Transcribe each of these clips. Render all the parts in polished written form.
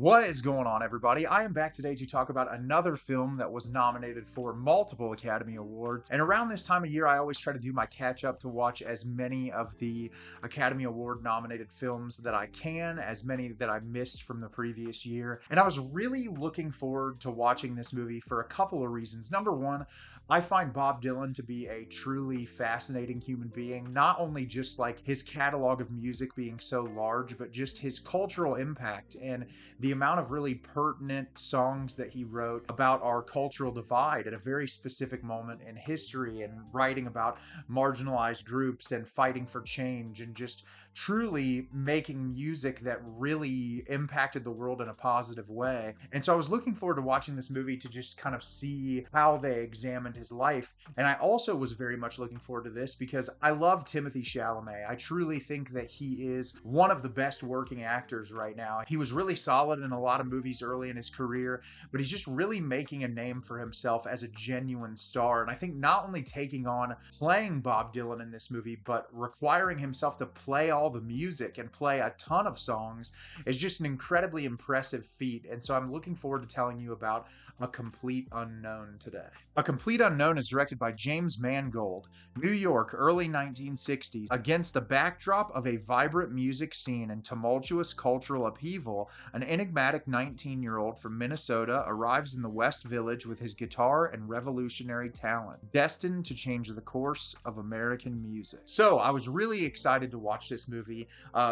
What is going on, everybody? I am back today to talk about another film that was nominated for multiple Academy Awards. And around this time of year, I always try to do my catch up to watch as many of the Academy Award nominated films that I can, as many that I missed from the previous year. And I was really looking forward to watching this movie for a couple of reasons. Number one, I find Bob Dylan to be a truly fascinating human being, not only just like his catalog of music being so large, but just his cultural impact and the amount of really pertinent songs that he wrote about our cultural divide at a very specific moment in history, and writing about marginalized groups and fighting for change, and just truly making music that really impacted the world in a positive way. And so I was looking forward to watching this movie to just kind of see how they examined his life. And I also was very much looking forward to this because I love Timothée Chalamet. I truly think that he is one of the best working actors right now. He was really solid in a lot of movies early in his career, but he's just really making a name for himself as a genuine star. And I think not only taking on playing Bob Dylan in this movie, but requiring himself to play all the music and play a ton of songs is just an incredibly impressive feat. And so I'm looking forward to telling you about A Complete Unknown today. A Complete Unknown is directed by James Mangold, New York, early 1960s. Against the backdrop of a vibrant music scene and tumultuous cultural upheaval, an enigmatic 19-year-old from Minnesota arrives in the West Village with his guitar and revolutionary talent, destined to change the course of American music. So I was really excited to watch this movie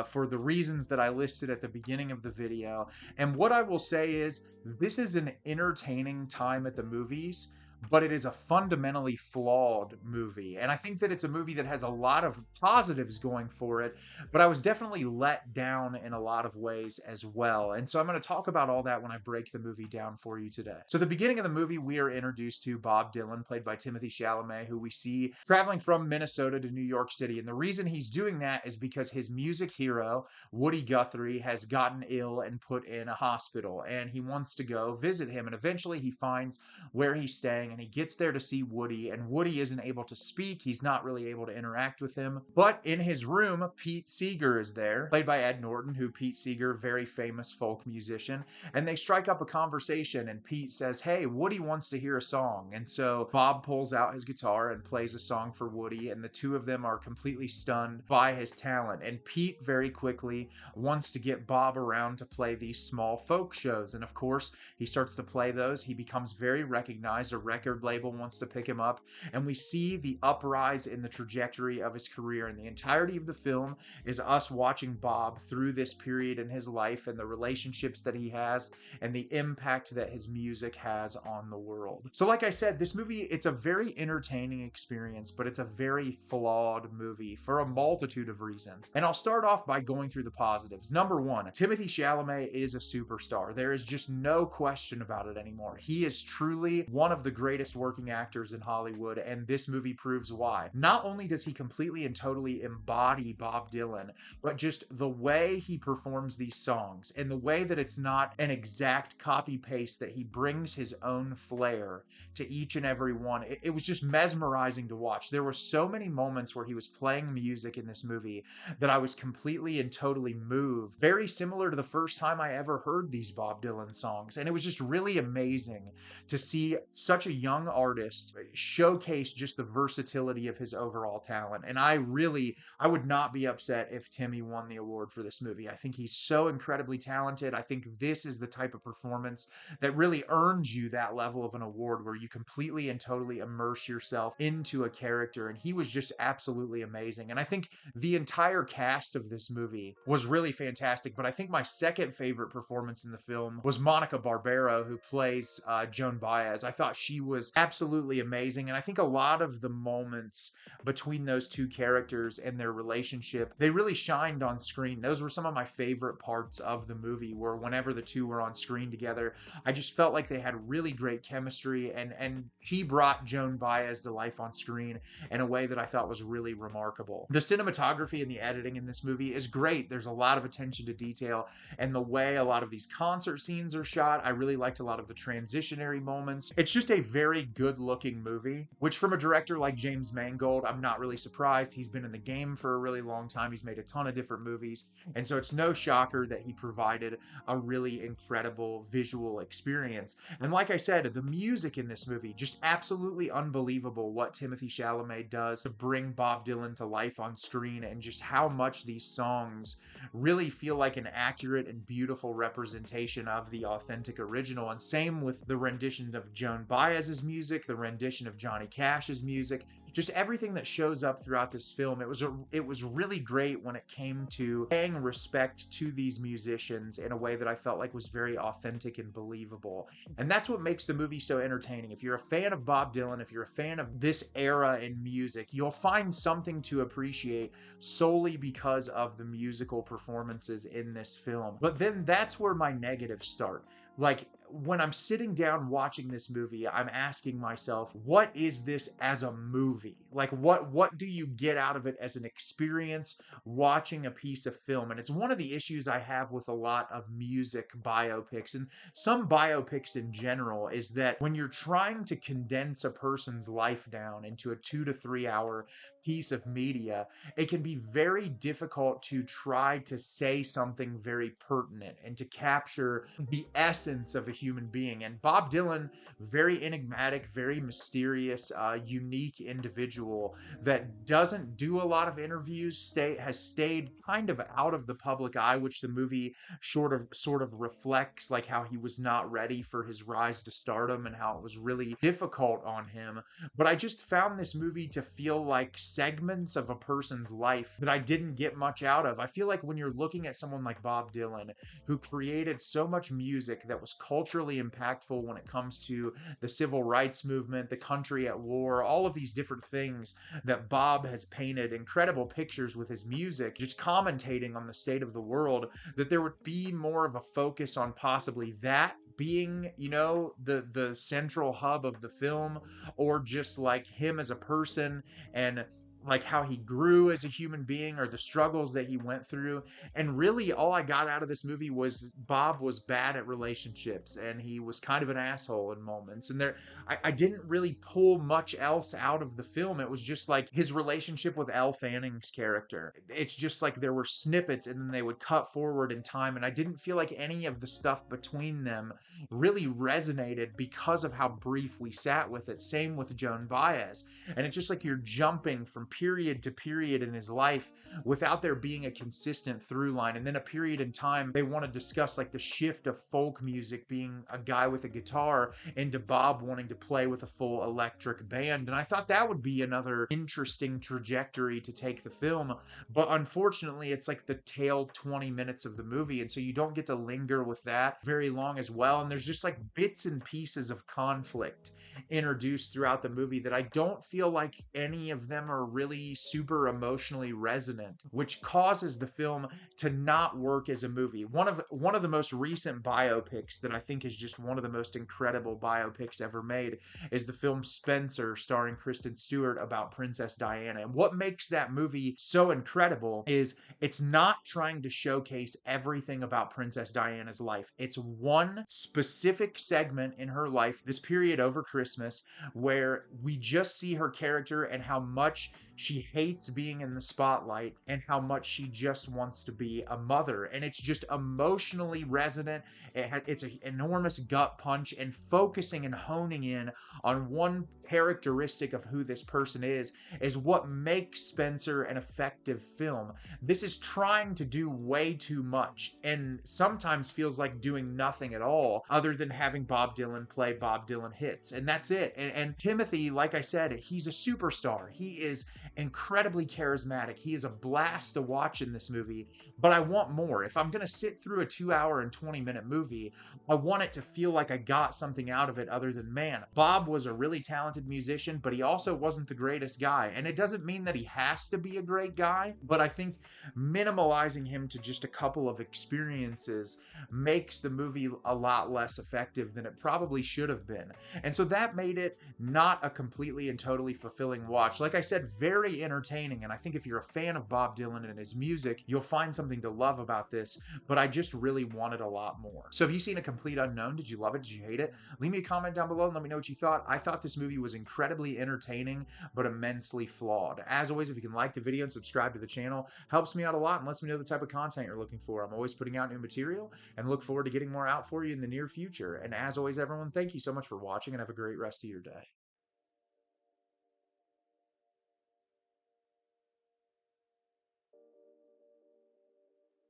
for the reasons that I listed at the beginning of the video. And what I will say is, this is an entertaining time at the movies, but it is a fundamentally flawed movie. And I think that it's a movie that has a lot of positives going for it, but I was definitely let down in a lot of ways as well. And so I'm going to talk about all that when I break the movie down for you today. So the beginning of the movie, we are introduced to Bob Dylan, played by Timothée Chalamet, who we see traveling from Minnesota to New York City. And the reason he's doing that is because his music hero, Woody Guthrie, has gotten ill and put in a hospital, and he wants to go visit him. And eventually he finds where he's staying, and he gets there to see Woody, and Woody isn't able to speak. He's not really able to interact with him. But in his room, Pete Seeger is there, played by Ed Norton, who Pete Seeger, very famous folk musician, and they strike up a conversation, and Pete says, hey, Woody wants to hear a song. And so Bob pulls out his guitar and plays a song for Woody, and the two of them are completely stunned by his talent. And Pete very quickly wants to get Bob around to play these small folk shows. And of course, he starts to play those. He becomes very recognized. A record label wants to pick him up, and we see the uprise in the trajectory of his career. And the entirety of the film is us watching Bob through this period in his life, and the relationships that he has, and the impact that his music has on the world. So like I said, this movie, it's a very entertaining experience, but it's a very flawed movie for a multitude of reasons. And I'll start off by going through the positives. Number one, Timothée Chalamet is a superstar. There is just no question about it anymore. He is truly one of the greatest working actors in Hollywood, and this movie proves why. Not only does he completely and totally embody Bob Dylan, but just the way he performs these songs, and the way that it's not an exact copy-paste, that he brings his own flair to each and every one. It was just mesmerizing to watch. There were so many moments where he was playing music in this movie that I was completely and totally moved. Very similar to the first time I ever heard these Bob Dylan songs. And it was just really amazing to see such a young artist showcase just the versatility of his overall talent. And I would not be upset if Timmy won the award for this movie. I think he's so incredibly talented. I think this is the type of performance that really earns you that level of an award, where you completely and totally immerse yourself into a character. And he was just absolutely amazing. And I think the entire cast of this movie was really fantastic. But I think my second favorite performance in the film was Monica Barbaro, who plays Joan Baez. I thought she was absolutely amazing. And I think a lot of the moments between those two characters and their relationship, they really shined on screen. Those were some of my favorite parts of the movie, where whenever the two were on screen together, I just felt like they had really great chemistry, and she brought Joan Baez to life on screen in a way that I thought was really remarkable. The cinematography and the editing in this movie is great. There's a lot of attention to detail, and the way a lot of these concert scenes are shot, I really liked a lot of the transitionary moments. It's just a very very good looking movie, which from a director like James Mangold, I'm not really surprised. He's been in the game for a really long time. He's made a ton of different movies. And so it's no shocker that he provided a really incredible visual experience. And like I said, the music in this movie, just absolutely unbelievable what Timothée Chalamet does to bring Bob Dylan to life on screen, and just how much these songs really feel like an accurate and beautiful representation of the authentic original. And same with the renditions of Joan Baez's music, the rendition of Johnny Cash's music, just everything that shows up throughout this film. It was really great when it came to paying respect to these musicians in a way that I felt like was very authentic and believable. And that's what makes the movie so entertaining. If you're a fan of Bob Dylan, if you're a fan of this era in music, you'll find something to appreciate solely because of the musical performances in this film. But then that's where my negatives start. Like, when I'm sitting down watching this movie, I'm asking myself, what is this as a movie? Like, what do you get out of it as an experience watching a piece of film? And it's one of the issues I have with a lot of music biopics, and some biopics in general, is that when you're trying to condense a person's life down into a 2 to 3 hour piece of media, it can be very difficult to try to say something very pertinent and to capture the essence of a human being. And Bob Dylan, very enigmatic, very mysterious, unique individual that doesn't do a lot of interviews, has stayed kind of out of the public eye, which the movie sort of reflects, like how he was not ready for his rise to stardom and how it was really difficult on him. But I just found this movie to feel like segments of a person's life that I didn't get much out of. I feel like when you're looking at someone like Bob Dylan, who created so much music that was culturally impactful when it comes to the civil rights movement, the country at war, all of these different things that Bob has painted incredible pictures with his music, just commentating on the state of the world, that there would be more of a focus on possibly that being, you know, the central hub of the film, or just like him as a person and like how he grew as a human being or the struggles that he went through. And really all I got out of this movie was Bob was bad at relationships and he was kind of an asshole in moments. And I didn't really pull much else out of the film. It was just like his relationship with Elle Fanning's character. It's just like there were snippets and then they would cut forward in time, and I didn't feel like any of the stuff between them really resonated because of how brief we sat with it. Same with Joan Baez. And it's just like you're jumping from period to period in his life without there being a consistent through line. And then a period in time, they want to discuss like the shift of folk music being a guy with a guitar into Bob wanting to play with a full electric band. And I thought that would be another interesting trajectory to take the film. But unfortunately, it's like the tail 20 minutes of the movie. And so you don't get to linger with that very long as well. And there's just like bits and pieces of conflict introduced throughout the movie that I don't feel like any of them are really super emotionally resonant, which causes the film to not work as a movie. One of the most recent biopics that I think is just one of the most incredible biopics ever made is the film Spencer, starring Kristen Stewart, about Princess Diana. And what makes that movie so incredible is it's not trying to showcase everything about Princess Diana's life. It's one specific segment in her life, this period over Christmas, where we just see her character and how much she hates being in the spotlight and how much she just wants to be a mother. And it's just emotionally resonant. It's an enormous gut punch, and focusing and honing in on one characteristic of who this person is what makes Spencer an effective film. This is trying to do way too much and sometimes feels like doing nothing at all other than having Bob Dylan play Bob Dylan hits. And that's it. And Timothée, like I said, he's a superstar. He is incredibly charismatic. He is a blast to watch in this movie, but I want more. If I'm going to sit through a 2 hour and 20-minute movie, I want it to feel like I got something out of it other than, man, Bob was a really talented musician, but he also wasn't the greatest guy. And it doesn't mean that he has to be a great guy, but I think minimalizing him to just a couple of experiences makes the movie a lot less effective than it probably should have been. And so that made it not a completely and totally fulfilling watch. Like I said, very very entertaining, and I think if you're a fan of Bob Dylan and his music, you'll find something to love about this, but I just really wanted a lot more. So have you seen A Complete Unknown? Did you love it? Did you hate it? Leave me a comment down below and let me know what you thought. I thought this movie was incredibly entertaining, but immensely flawed. As always, if you can like the video and subscribe to the channel, helps me out a lot and lets me know the type of content you're looking for. I'm always putting out new material and look forward to getting more out for you in the near future. And as always, everyone, thank you so much for watching and have a great rest of your day.